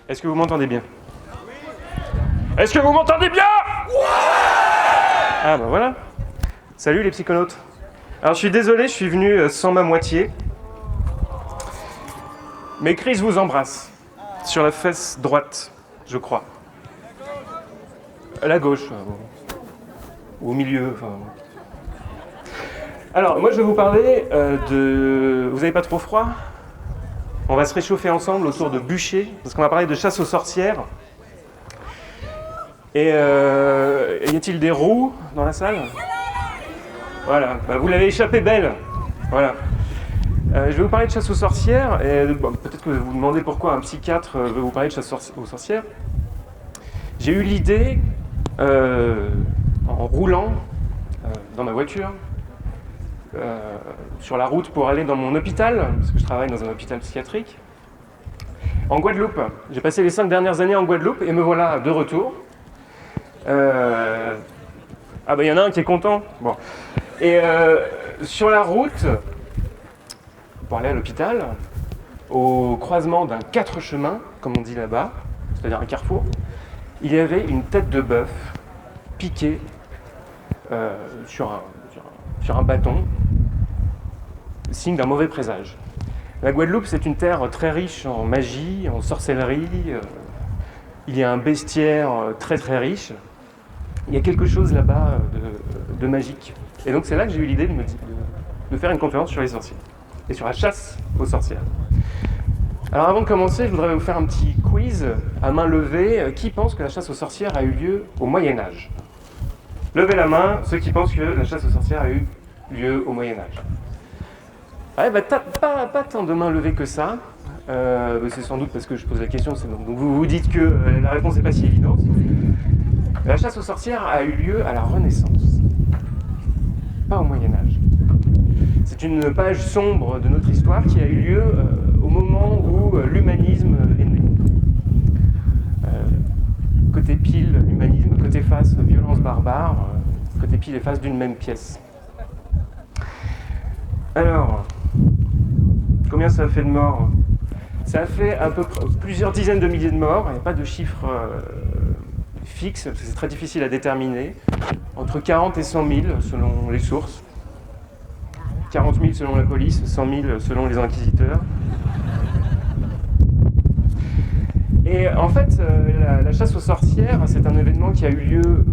Est-ce que vous m'entendez bien? Est-ce que vous m'entendez bien? Ah bah voilà. Salut les psychonautes. Alors je suis désolé, je suis venu sans ma moitié. Mais Chris vous embrasse. Sur la fesse droite, je crois. À la gauche. Ou au milieu. Enfin... Alors moi je vais vous parler de... Vous n'avez pas trop froid? On va se réchauffer ensemble autour de bûchers, parce qu'on va parler de chasse aux sorcières. Et y a-t-il des roues dans la salle? Voilà, bah, vous l'avez échappé belle. Voilà. Je vais vous parler de chasse aux sorcières, et bon, peut-être que vous vous demandez pourquoi un psychiatre veut vous parler de chasse aux sorcières. J'ai eu l'idée, en roulant dans ma voiture, sur la route pour aller dans mon hôpital, parce que je travaille dans un hôpital psychiatrique, en Guadeloupe. J'ai passé les 5 dernières années en Guadeloupe, et me voilà de retour. Ah bah il y en a un qui est content. Bon. Et sur la route, pour aller à l'hôpital, au croisement d'un 4 chemins, comme on dit là-bas, c'est-à-dire un carrefour, il y avait une tête de bœuf piquée sur un bâton, signe d'un mauvais présage. La Guadeloupe, c'est une terre très riche en magie, en sorcellerie. Il y a un bestiaire très riche. Il y a quelque chose là-bas de magique. Et donc c'est là que j'ai eu l'idée de faire une conférence sur les sorciers et sur la chasse aux sorcières. Alors avant de commencer, je voudrais vous faire un petit quiz à main levée. Qui pense que la chasse aux sorcières a eu lieu au Moyen-Âge? Levez la main, ceux qui pensent que la chasse aux sorcières a eu lieu au Moyen-Âge. Ouais, bah, pas tant de mains levées que ça. C'est sans doute parce que je pose la question, donc vous vous dites que la réponse n'est pas si évidente. La chasse aux sorcières a eu lieu à la Renaissance, pas au Moyen-Âge. C'est une page sombre de notre histoire qui a eu lieu au moment où l'humanisme est né. Côté pile, l'humanisme, côté face, violence barbare, côté pile et face d'une même pièce. Alors, combien ça a fait de morts? Ça a fait à peu près plusieurs dizaines de milliers de morts, il n'y a pas de chiffre fixe, c'est très difficile à déterminer. Entre 40 et 100 000 selon les sources. 40 000 selon la police, 100 000 selon les inquisiteurs. Et en fait, la chasse aux sorcières, c'est un événement qui a eu lieu,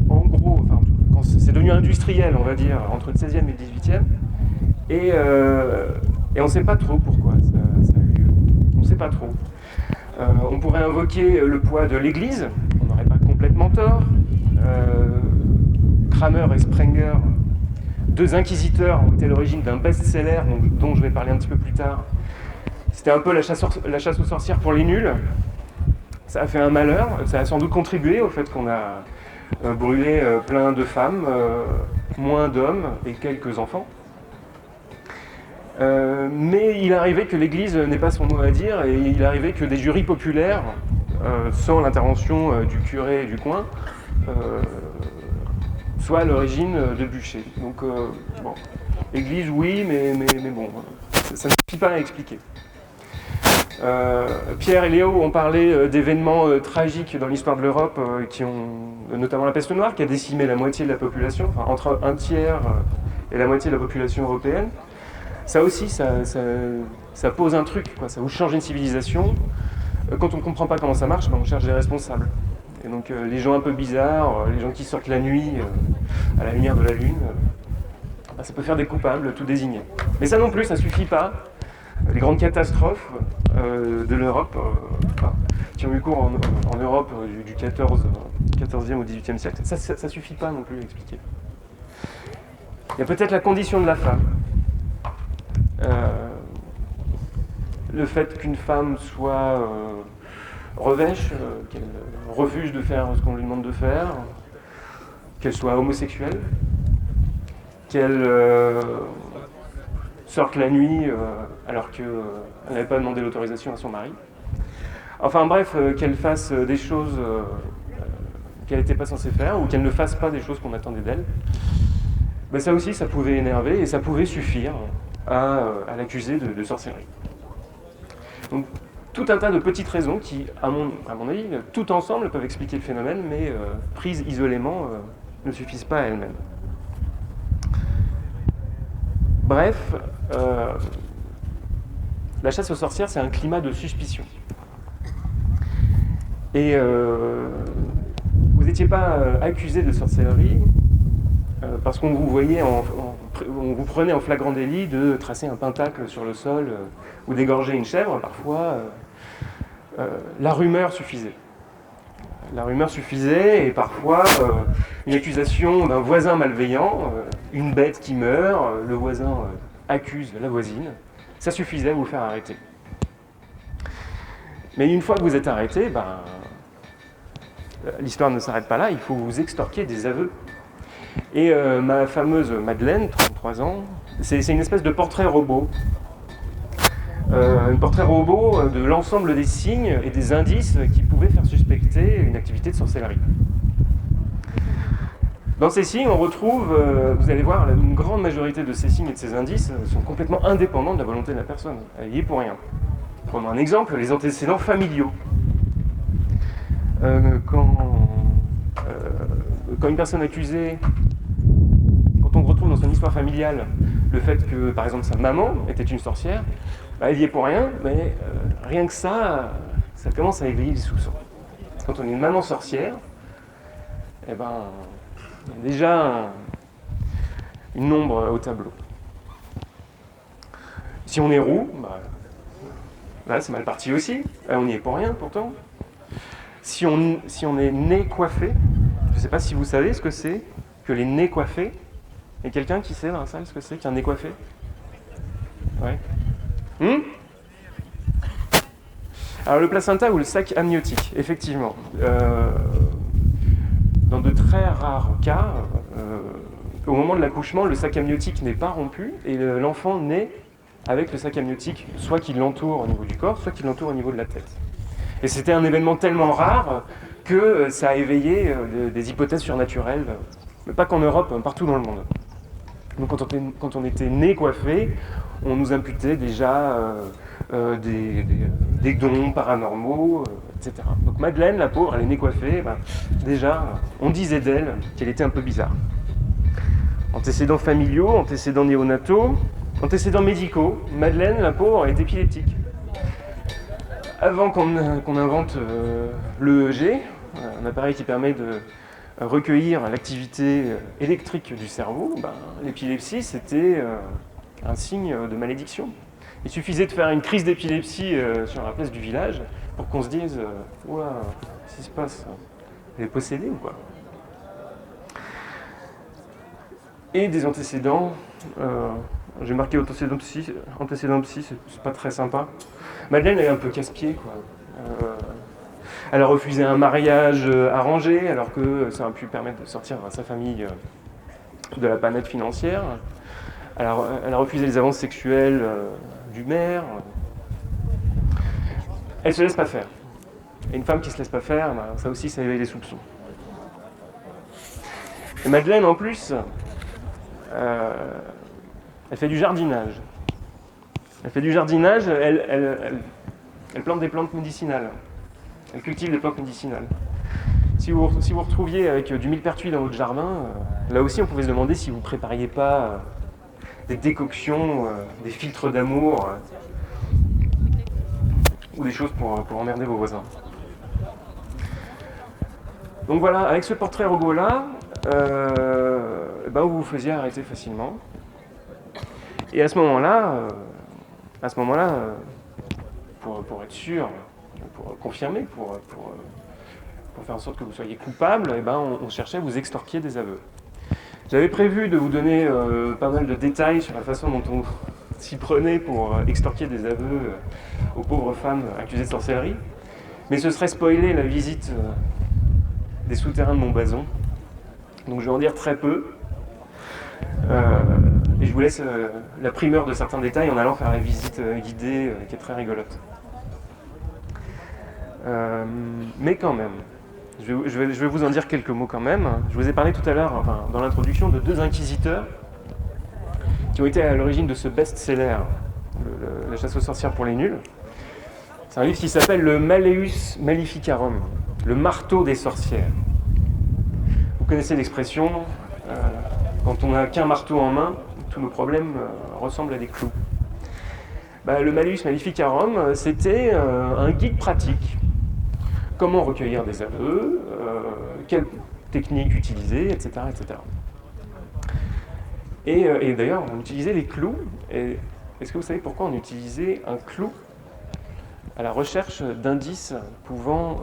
en gros, enfin, quand c'est devenu industriel, on va dire, entre le 16e et le 18e. Et on ne sait pas trop pourquoi ça a eu lieu. On ne sait pas trop. On pourrait invoquer le poids de l'Église, on n'aurait pas complètement tort. Kramer et Sprenger, deux inquisiteurs, ont été à l'origine d'un best-seller dont je vais parler un petit peu plus tard. C'était un peu la chasse aux sorcières pour les nuls. Ça a fait un malheur, ça a sans doute contribué au fait qu'on a brûlé plein de femmes, moins d'hommes et quelques enfants. Mais il arrivait que l'Église n'ait pas son mot à dire et il arrivait que des jurys populaires, sans l'intervention du curé du coin, soient à l'origine de bûchers. Donc, bon, l'Église, oui, mais bon, ça ne suffit pas à expliquer. Pierre et Léo ont parlé d'événements tragiques dans l'histoire de l'Europe, qui ont, notamment la peste noire, qui a décimé la moitié de la population, enfin, entre un tiers et la moitié de la population européenne. Ça aussi, ça pose un truc, quoi. Ça vous change une civilisation. Quand on ne comprend pas comment ça marche, on cherche des responsables. Et donc les gens un peu bizarres, les gens qui sortent la nuit à la lumière de la lune, ça peut faire des coupables tout désignés. Mais ça non plus, ça ne suffit pas. Les grandes catastrophes de l'Europe, qui ont eu cours en Europe du 14e au 18e siècle, ça ne suffit pas non plus à expliquer. Il y a peut-être la condition de la femme. Le fait qu'une femme soit revêche, qu'elle refuse de faire ce qu'on lui demande de faire, qu'elle soit homosexuelle, qu'elle sorte la nuit alors qu'elle n'avait pas demandé l'autorisation à son mari. Enfin bref, qu'elle fasse des choses qu'elle n'était pas censée faire ou qu'elle ne fasse pas des choses qu'on attendait d'elle. Ben ça aussi, ça pouvait énerver et ça pouvait suffire à l'accuser de sorcellerie. Donc, tout un tas de petites raisons qui, à mon avis, tout ensemble peuvent expliquer le phénomène, mais prises isolément, ne suffisent pas à elles-mêmes. Bref, la chasse aux sorcières, c'est un climat de suspicion. Et vous n'étiez pas accusé de sorcellerie parce qu'on vous voyait, on vous prenait en flagrant délit de tracer un pentacle sur le sol ou d'égorger une chèvre. Parfois, la rumeur suffisait. La rumeur suffisait et parfois une accusation d'un voisin malveillant, une bête qui meurt, le voisin accuse la voisine, ça suffisait à vous faire arrêter. Mais une fois que vous êtes arrêté, l'histoire ne s'arrête pas là, il faut vous extorquer des aveux. Et ma fameuse Madeleine, 33 ans, c'est une espèce de portrait robot. Un portrait robot de l'ensemble des signes et des indices qui pouvaient faire suspecter une activité de sorcellerie. Dans ces signes, on retrouve, vous allez voir, une grande majorité de ces signes et de ces indices sont complètement indépendants de la volonté de la personne. Elle y est pour rien. Prenons un exemple, les antécédents familiaux. Quand une personne accusée, quand on retrouve dans son histoire familiale le fait que, par exemple, sa maman était une sorcière, elle y est pour rien, mais rien que ça commence à éveiller les soupçons. Quand on est une maman sorcière, il y a déjà une ombre au tableau. Si on est roux, là c'est mal parti aussi, on n'y est pour rien pourtant. Si on est nez coiffé, je ne sais pas si vous savez ce que c'est que les nez coiffés. Il y a quelqu'un qui sait dans la salle ce que c'est qu'un nez coiffé? Ouais. Alors le placenta ou le sac amniotique, effectivement. Dans de très rares cas, au moment de l'accouchement, le sac amniotique n'est pas rompu et l'enfant naît avec le sac amniotique, soit qu'il l'entoure au niveau du corps, soit qu'il l'entoure au niveau de la tête. Et c'était un événement tellement rare que ça a éveillé des hypothèses surnaturelles, mais pas qu'en Europe, partout dans le monde. Donc quand on était né coiffé, on nous imputait déjà des dons paranormaux, etc. Donc Madeleine, la pauvre, elle est née coiffée, déjà, on disait d'elle qu'elle était un peu bizarre. Antécédents familiaux, antécédents néonataux, antécédents médicaux. Madeleine, la pauvre, est épileptique. Avant qu'on invente l'EEG, un appareil qui permet de recueillir l'activité électrique du cerveau, l'épilepsie, c'était un signe de malédiction. Il suffisait de faire une crise d'épilepsie sur la place du village pour qu'on se dise « Ouah, qu'est-ce qui se passe? Elle est possédée ou quoi ?» Et des antécédents, j'ai marqué antécédents psy, c'est pas très sympa. Madeleine, elle est un peu casse-pied, quoi. Elle a refusé un mariage arrangé, alors que ça aurait pu permettre de sortir sa famille de la panade financière. Alors, elle a refusé les avances sexuelles du maire. Elle se laisse pas faire. Et une femme qui se laisse pas faire, ça aussi, ça éveille les soupçons. Et Madeleine, en plus, elle fait du jardinage. Elle plante des plantes médicinales. Elle cultive des plantes médicinales. Si vous retrouviez avec du millepertuis dans votre jardin, là aussi on pouvait se demander si vous ne prépariez pas des décoctions, des filtres d'amour, ou des choses pour emmerder vos voisins. Donc voilà, avec ce portrait robot-là, vous vous faisiez arrêter facilement. Et à ce moment-là, pour être sûr, pour confirmer, pour faire en sorte que vous soyez coupable, on cherchait à vous extorquer des aveux. J'avais prévu de vous donner pas mal de détails sur la façon dont on s'y prenait pour extorquer des aveux aux pauvres femmes accusées de sorcellerie, mais ce serait spoiler la visite des souterrains de Montbazon. Donc je vais en dire très peu. Et je vous laisse la primeur de certains détails en allant faire la visite guidée qui est très rigolote. Mais quand même, je vais vous en dire quelques mots quand même. Je vous ai parlé tout à l'heure, dans l'introduction, de 2 inquisiteurs qui ont été à l'origine de ce best-seller, La chasse aux sorcières pour les nuls. C'est un livre qui s'appelle le Malleus Maleficarum, le marteau des sorcières. Vous connaissez l'expression, quand on n'a qu'un marteau en main, tous nos problèmes ressemblent à des clous. Le Malleus Maleficarum, c'était un guide pratique. Comment recueillir des aveux, quelles techniques utiliser, etc. etc. Et d'ailleurs, on utilisait les clous. Et est-ce que vous savez pourquoi on utilisait un clou à la recherche d'indices pouvant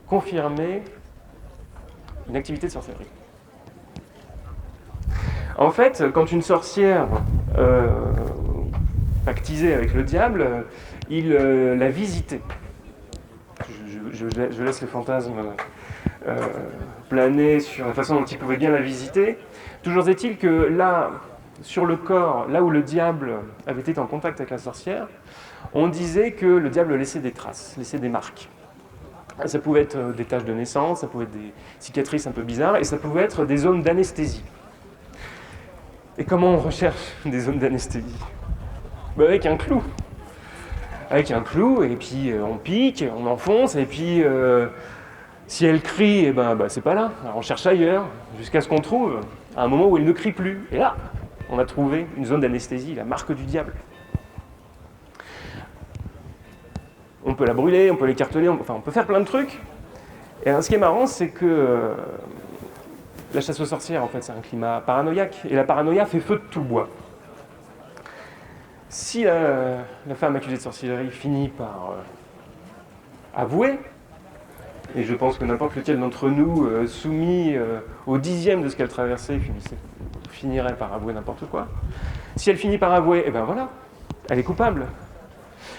confirmer une activité de sorcellerie? En fait, quand une sorcière pactisait avec le diable, il la visitait. Je laisse le fantasme planer sur la façon dont il pouvait bien la visiter. Toujours est-il que là, sur le corps, là où le diable avait été en contact avec la sorcière, on disait que le diable laissait des traces, laissait des marques. Ça pouvait être des taches de naissance, ça pouvait être des cicatrices un peu bizarres, et ça pouvait être des zones d'anesthésie. Et comment on recherche des zones d'anesthésie? Avec un clou. Avec un clou, et puis on pique, on enfonce, et puis si elle crie, c'est pas là. Alors on cherche ailleurs, jusqu'à ce qu'on trouve à un moment où elle ne crie plus. Et là, on a trouvé une zone d'anesthésie, la marque du diable. On peut la brûler, on peut l'écarteler, on peut faire plein de trucs. Et ce qui est marrant, c'est que la chasse aux sorcières, en fait, c'est un climat paranoïaque. Et la paranoïa fait feu de tout bois. Si la femme accusée de sorcellerie finit par avouer, et je pense que n'importe lequel d'entre nous, soumis au dixième de ce qu'elle traversait, finirait par avouer n'importe quoi. Si elle finit par avouer, voilà, elle est coupable.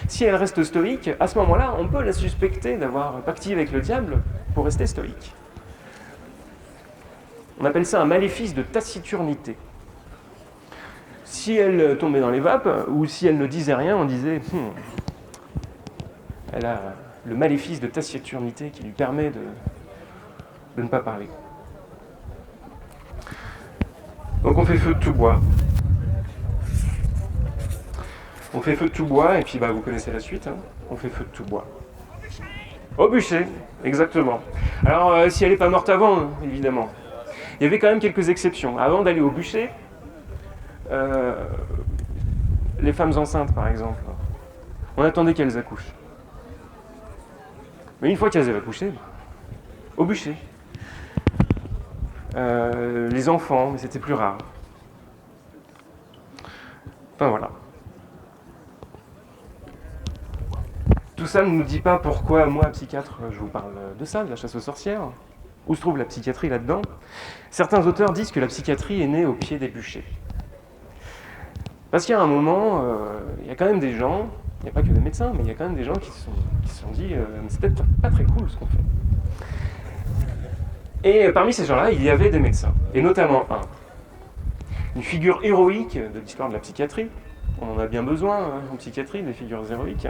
Si elle reste stoïque, à ce moment-là, on peut la suspecter d'avoir pactisé avec le diable pour rester stoïque. On appelle ça un maléfice de taciturnité. Si elle tombait dans les vapes, ou si elle ne disait rien, on disait elle a le maléfice de taciturnité qui lui permet de ne pas parler. Donc on fait feu de tout bois. On fait feu de tout bois, et puis vous connaissez la suite, hein. On fait feu de tout bois. Au bûcher, exactement. Alors si elle n'est pas morte avant, évidemment. Il y avait quand même quelques exceptions. Avant d'aller au bûcher, les femmes enceintes, par exemple, on attendait qu'elles accouchent. Mais une fois qu'elles avaient accouché, au bûcher. Les enfants, mais c'était plus rare. Enfin voilà. Tout ça ne nous dit pas pourquoi, moi, psychiatre, je vous parle de ça, de la chasse aux sorcières. Où se trouve la psychiatrie là-dedans? Certains auteurs disent que la psychiatrie est née au pied des bûchers. Parce qu'il y a un moment, il y a quand même des gens, il n'y a pas que des médecins, mais il y a quand même des gens qui se sont dit c'est peut-être pas très cool ce qu'on fait. Et parmi ces gens-là, il y avait des médecins, et notamment une figure héroïque de l'histoire de la psychiatrie. On en a bien besoin en psychiatrie, des figures héroïques.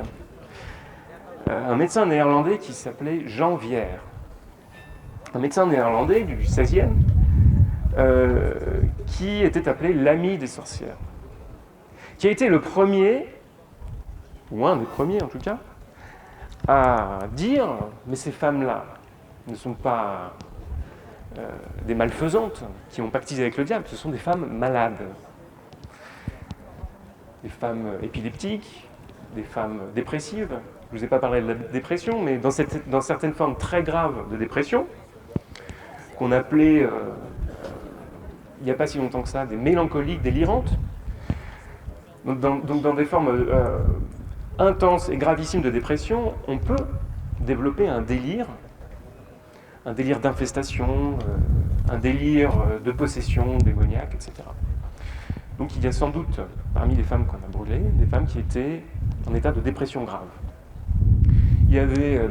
Un médecin néerlandais qui s'appelait Jean Vière. Un médecin néerlandais du XVIe qui était appelé l'ami des sorcières. Qui a été le premier, ou un des premiers en tout cas, à dire « mais ces femmes-là ne sont pas des malfaisantes qui ont pactisé avec le diable, ce sont des femmes malades. Des femmes épileptiques, des femmes dépressives. Je ne vous ai pas parlé de la dépression, mais dans certaines formes très graves de dépression, qu'on appelait, il n'y a pas si longtemps que ça, des mélancoliques délirantes. Donc dans des formes intenses et gravissimes de dépression, on peut développer un délire d'infestation, un délire de possession démoniaque, etc. Donc il y a sans doute, parmi les femmes qu'on a brûlées, des femmes qui étaient en état de dépression grave. Il y avait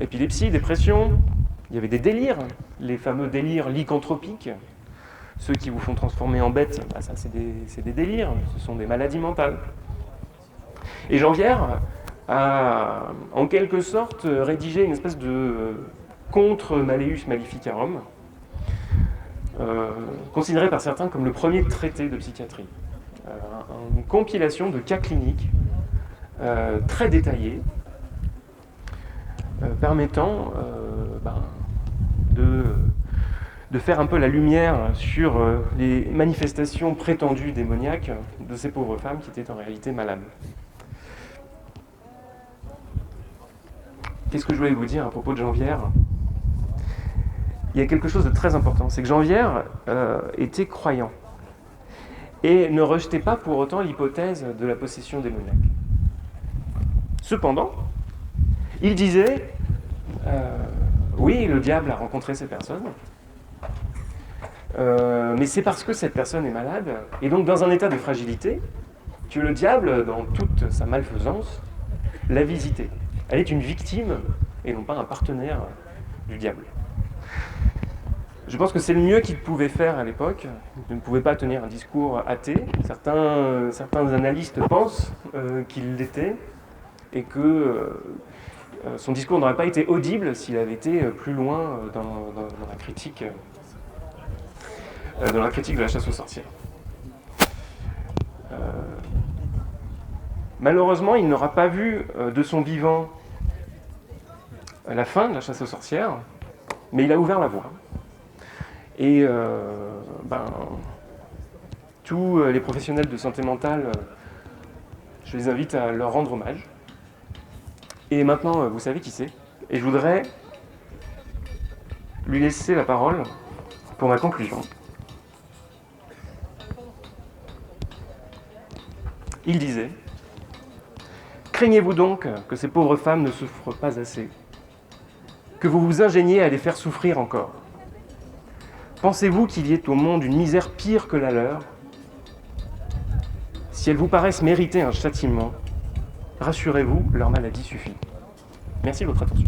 épilepsie, dépression, il y avait des délires, les fameux délires lycanthropiques, ceux qui vous font transformer en bête, ça c'est des délires, ce sont des maladies mentales. Et Jean Vière a en quelque sorte rédigé une espèce de contre-Malleus Maleficarum, considéré par certains comme le premier traité de psychiatrie. Une compilation de cas cliniques très détaillés, permettant de faire un peu la lumière sur les manifestations prétendues démoniaques de ces pauvres femmes qui étaient en réalité malades. Qu'est-ce que je voulais vous dire à propos de Janvière ? Il y a quelque chose de très important, c'est que Janvière était croyant et ne rejetait pas pour autant l'hypothèse de la possession démoniaque. Cependant, il disait oui, le diable a rencontré ces personnes, mais c'est parce que cette personne est malade, et donc dans un état de fragilité, que le diable, dans toute sa malfaisance, l'a visitée. Elle est une victime, et non pas un partenaire du diable. Je pense que c'est le mieux qu'il pouvait faire à l'époque. Il ne pouvait pas tenir un discours athée. Certains analystes pensent qu'il l'était, et que son discours n'aurait pas été audible s'il avait été plus loin dans la critique de la chasse aux sorcières. Malheureusement, il n'aura pas vu de son vivant la fin de la chasse aux sorcières, mais il a ouvert la voie. Et tous les professionnels de santé mentale, je les invite à leur rendre hommage. Et maintenant, vous savez qui c'est. Et je voudrais lui laisser la parole pour ma conclusion. Il disait : « Craignez-vous donc que ces pauvres femmes ne souffrent pas assez, que vous vous ingéniez à les faire souffrir encore ? Pensez-vous qu'il y ait au monde une misère pire que la leur ? Si elles vous paraissent mériter un châtiment, rassurez-vous, leur maladie suffit. » Merci de votre attention.